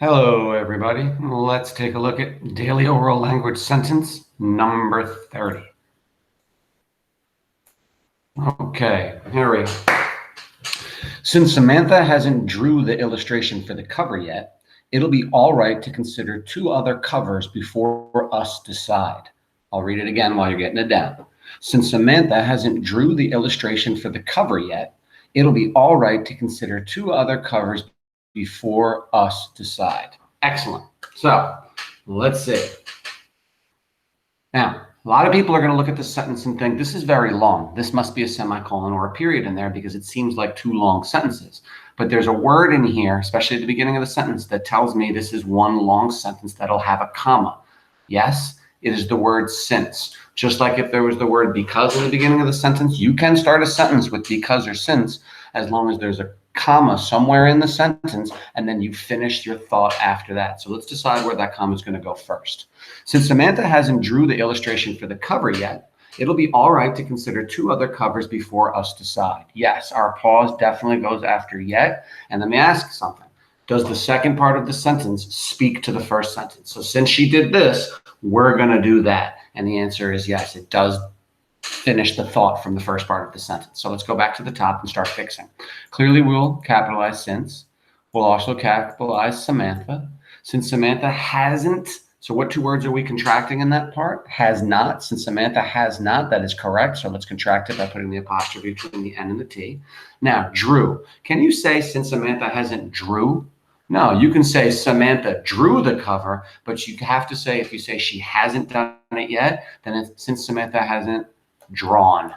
Hello, everybody. Let's take a look at daily oral language sentence number 30. Okay, here we go. Since Samantha hasn't drew the illustration for the cover yet, it'll be all right to consider two other covers before us decide. I'll read it again while you're getting it down. Since Samantha hasn't drew the illustration for the cover yet, it'll be all right to consider two other covers before us decide. Excellent. So let's see. Now, a lot of people are going to look at this sentence and think this is very long. This must be a semicolon or a period in there because it seems like two long sentences. But there's a word in here, especially at the beginning of the sentence, that tells me this is one long sentence that'll have a comma. Yes, it is the word since. Just like if there was the word because in the beginning of the sentence, you can start a sentence with because or since as long as there's a comma somewhere in the sentence, and then you finish your thought after that. So let's decide where that comma is going to go first. Since Samantha hasn't drew the illustration for the cover yet, it'll be all right to consider two other covers before us decide. Yes, our pause definitely goes after yet. And let me ask something. Does the second part of the sentence speak to the first sentence? So since she did this, we're going to do that. And the answer is yes, it does finish the thought from the first part of the sentence. So let's go back to the top and start fixing. Clearly, we'll capitalize since. We'll also capitalize Samantha. Since Samantha hasn't, so what two words are we contracting in that part? Has not. Since Samantha has not, that is correct. So let's contract it by putting the apostrophe between the N and the T. Now, drew. Can you say since Samantha hasn't drew? No, you can say Samantha drew the cover, but you have to say, if you say she hasn't done it yet, then it's, since Samantha hasn't drawn.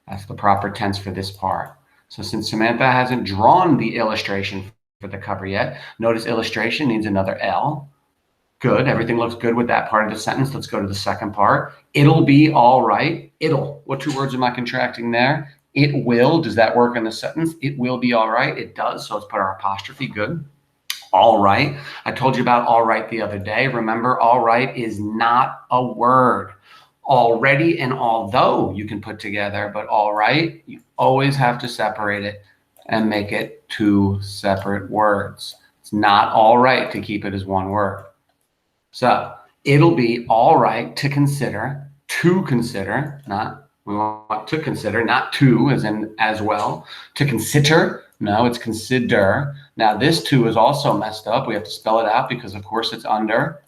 That's the proper tense for this part. So since Samantha hasn't drawn the illustration for the cover yet, notice illustration needs another L. Good. Everything looks good with that part of the sentence. Let's go to the second part. It'll be all right. It'll. What two words am I contracting there? It will. Does that work in the sentence? It will be all right. It does. So let's put our apostrophe. Good. All right. I told you about all right the other day. Remember, all right is not a word. Already and although you can put together, but all right, you always have to separate it and make it two separate words. It's not all right to keep it as one word. So it'll be all right to consider, not we want to consider, not to as in as well. To consider, no, it's consider. Now this to is also messed up. We have to spell it out because of course it's under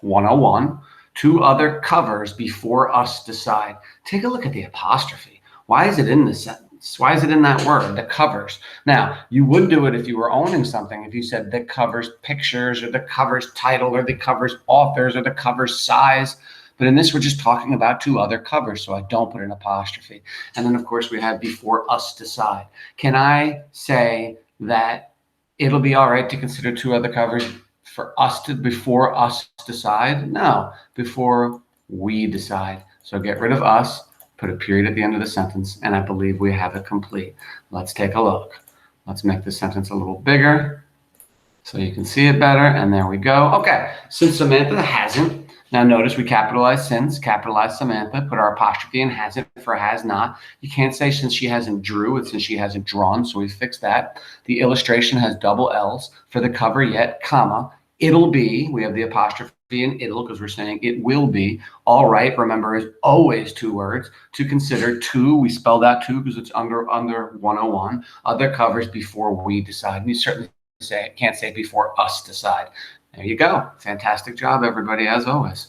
101. Two other covers before us decide. Take a look at the apostrophe. Why is it in the sentence? Why is it in that word, the covers? Now, you would do it if you were owning something. If you said the covers pictures or the covers title or the covers authors or the covers size. But in this, we're just talking about two other covers, so I don't put an apostrophe. And then, of course, we have before us decide. Can I say that it'll be all right to consider two other covers for us to before us decide? No, before we decide. So get rid of us, put a period at the end of the sentence, and I believe we have it complete. Let's take a look. Let's make this sentence a little bigger so you can see it better, and there we go. Okay, since Samantha hasn't, now notice we capitalize since, capitalize Samantha, put our apostrophe in hasn't for has not. You can't say since she hasn't drew, it's since she hasn't drawn, so we fixed that. The illustration has double L's for the cover yet, comma. It'll be, we have the apostrophe in it'll because we're saying it will be. All right, remember, is always two words. To consider, two, we spelled out two because it's under 101. Other covers before we decide. And you certainly can't say before us decide. There you go. Fantastic job, everybody, as always.